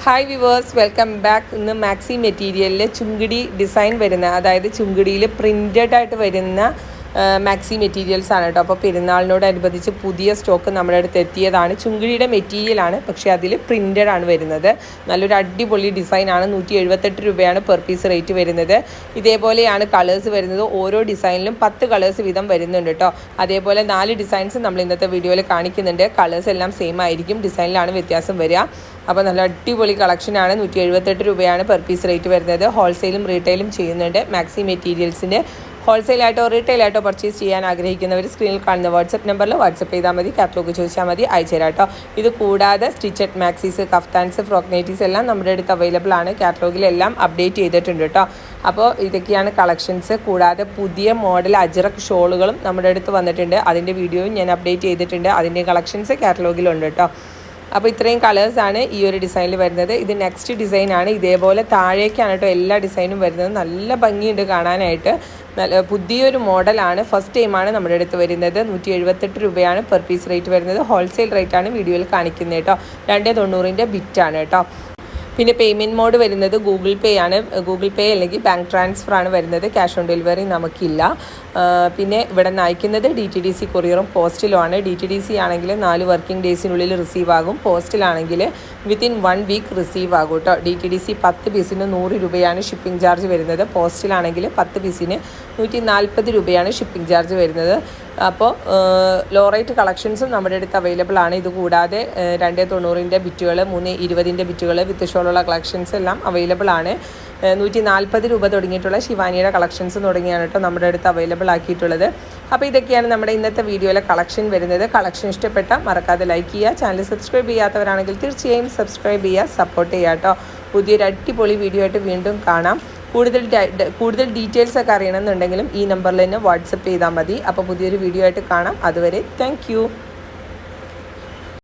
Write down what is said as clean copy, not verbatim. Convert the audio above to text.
Hi viewers, welcome back. ഇന്ന് maxi മെറ്റീരിയലിൽ chungidi design വരുന്ന, അതായത് ചുങ്കിടിയിൽ പ്രിൻറ്റഡ് ആയിട്ട് വരുന്ന മാക്സി മെറ്റീരിയൽസ് ആണ് കേട്ടോ. അപ്പോൾ പെരുന്നാളിനോടനുബന്ധിച്ച് പുതിയ സ്റ്റോക്ക് നമ്മുടെ അടുത്ത് എത്തിയതാണ്. ചുങ്കിടിയുടെ മെറ്റീരിയലാണ്, പക്ഷേ അതിൽ പ്രിൻറ്റഡ് ആണ് വരുന്നത്. നല്ലൊരു അടിപൊളി ഡിസൈനാണ്. 178 രൂപയാണ് പെർ പീസ് റേറ്റ് വരുന്നത്. ഇതേപോലെയാണ് കളേഴ്സ് വരുന്നത്. ഓരോ ഡിസൈനിലും 10 കളേഴ്സ് വീതം വരുന്നുണ്ട് കേട്ടോ. അതേപോലെ 4 ഡിസൈൻസ് നമ്മൾ ഇന്നത്തെ വീഡിയോയിൽ കാണിക്കുന്നുണ്ട്. കളേഴ്സ് എല്ലാം സെയിം ആയിരിക്കും, ഡിസൈനിലാണ് വ്യത്യാസം വരിക. അപ്പോൾ നല്ല അടിപൊളി കളക്ഷനാണ്. 178 രൂപയാണ് പെർ പീസ് റേറ്റ് വരുന്നത്. ഹോൾസെയിലും റീറ്റെയിലും ചെയ്യുന്നുണ്ട്. മാക്സി മെറ്റീരിയൽസിൻ്റെ ഹോൾസെയിലായിട്ടോ റീറ്റെയിലായിട്ടോ പർച്ചേസ് ചെയ്യാൻ ആഗ്രഹിക്കുന്നവർ സ്ക്രീനിൽ കാണുന്ന വാട്സപ്പ് നമ്പറിൽ വാട്സപ്പ് ചെയ്താൽ മതി. കാറ്റലോഗ് ചോദിച്ചാൽ മതി, അയച്ചു തരാം കേട്ടോ. ഇത് കൂടാതെ stitched maxis, kaftans, frock nighties എല്ലാം നമ്മുടെ അടുത്ത് അവൈലബിൾ ആണ്. കാറ്റലോഗിലെല്ലാം അപ്ഡേറ്റ് ചെയ്തിട്ടുണ്ട് കേട്ടോ. അപ്പോൾ ഇതൊക്കെയാണ് കളക്ഷൻസ്. കൂടാതെ പുതിയ മോഡൽ അജ്രക് ഷോളുകളും നമ്മുടെ അടുത്ത് വന്നിട്ടുണ്ട്. അതിൻ്റെ വീഡിയോയും ഞാൻ അപ്ഡേറ്റ് ചെയ്തിട്ടുണ്ട്. അതിൻ്റെ കളക്ഷൻസ് കാറ്റലോഗിലുണ്ട് കേട്ടോ. അപ്പോൾ ഇത്രയും കളേഴ്സാണ് ഈ ഒരു ഡിസൈനിൽ വരുന്നത്. ഇത് നെക്സ്റ്റ് ഡിസൈനാണ്. ഇതേപോലെ താഴേക്കാണ് കേട്ടോ എല്ലാ ഡിസൈനും വരുന്നത്. നല്ല ഭംഗിയുണ്ട് കാണാനായിട്ട്. നല്ല പുതിയൊരു മോഡലാണ്. ഫസ്റ്റ് ടൈമാണ് നമ്മുടെ അടുത്ത് വരുന്നത്. 178 രൂപയാണ് പെർ പീസ് റേറ്റ് വരുന്നത്. ഹോൾസെയിൽ റേറ്റാണ് വീഡിയോയിൽ കാണിക്കുന്നത് കേട്ടോ. 290 ബിറ്റാണ് കേട്ടോ. പിന്നെ പേയ്മെൻറ്റ് മോഡ് വരുന്നത് ഗൂഗിൾ പേ ആണ്. ഗൂഗിൾ പേ അല്ലെങ്കിൽ ബാങ്ക് ട്രാൻസ്ഫർ ആണ് വരുന്നത്. ക്യാഷ് ഓൺ ഡെലിവറി നമുക്കില്ല. പിന്നെ ഇവിടെ നിന്ന് അയക്കുന്നത് DTDC കൊറിയറും പോസ്റ്റിലുമാണ്. DTDC ആണെങ്കിൽ 4 വർക്കിംഗ് ഡേയ്സിനുള്ളിൽ റിസീവ് ആകും. പോസ്റ്റിലാണെങ്കിൽ വിത്തിൻ 1 വീക്ക് റിസീവ് ആകും കേട്ടോ. DTDC 10 പീസിന് 100 രൂപയാണ് ഷിപ്പിംഗ് ചാർജ് വരുന്നത്. പോസ്റ്റിലാണെങ്കിൽ 10 പീസിന് 140 രൂപയാണ് ഷിപ്പിംഗ് ചാർജ് വരുന്നത്. അപ്പോൾ ലോ റേറ്റ് കളക്ഷൻസും നമ്മുടെ അടുത്ത് അവൈലബിൾ ആണ്. ഇതുകൂടാതെ 290 ബിറ്റുകൾ, 320 ബിറ്റുകൾ വിത്ത് ഷോളുള്ള കളക്ഷൻസ് എല്ലാം അവൈലബിൾ ആണ്. 140 രൂപ തുടങ്ങിയിട്ടുള്ള ശിവാനിയുടെ കളക്ഷൻസ് തുടങ്ങിയാണ് കേട്ടോ നമ്മുടെ അടുത്ത് അവൈലബിൾ ആക്കിയിട്ടുള്ളത്. അപ്പോൾ ഇതൊക്കെയാണ് നമ്മുടെ ഇന്നത്തെ വീഡിയോയിലെ കളക്ഷൻ വരുന്നത്. കളക്ഷൻ ഇഷ്ടപ്പെട്ട മറക്കാതെ ലൈക്ക് ചെയ്യുക. ചാനൽ സബ്സ്ക്രൈബ് ചെയ്യാത്തവരാണെങ്കിൽ തീർച്ചയായും സബ്സ്ക്രൈബ് ചെയ്യുക, സപ്പോർട്ട് ചെയ്യുക കേട്ടോ. പുതിയൊരു അടിപൊളി വീഡിയോ ആയിട്ട് വീണ്ടും കാണാം. കൂടുതൽ ഡീറ്റെയിൽസ് ഒക്കെ അറിയണമെന്നുണ്ടെങ്കിലും ഈ നമ്പറിൽ തന്നെ വാട്സപ്പ് ചെയ്താൽ മതി. അപ്പോൾ പുതിയൊരു വീഡിയോ ആയിട്ട് കാണാം. അതുവരെ താങ്ക്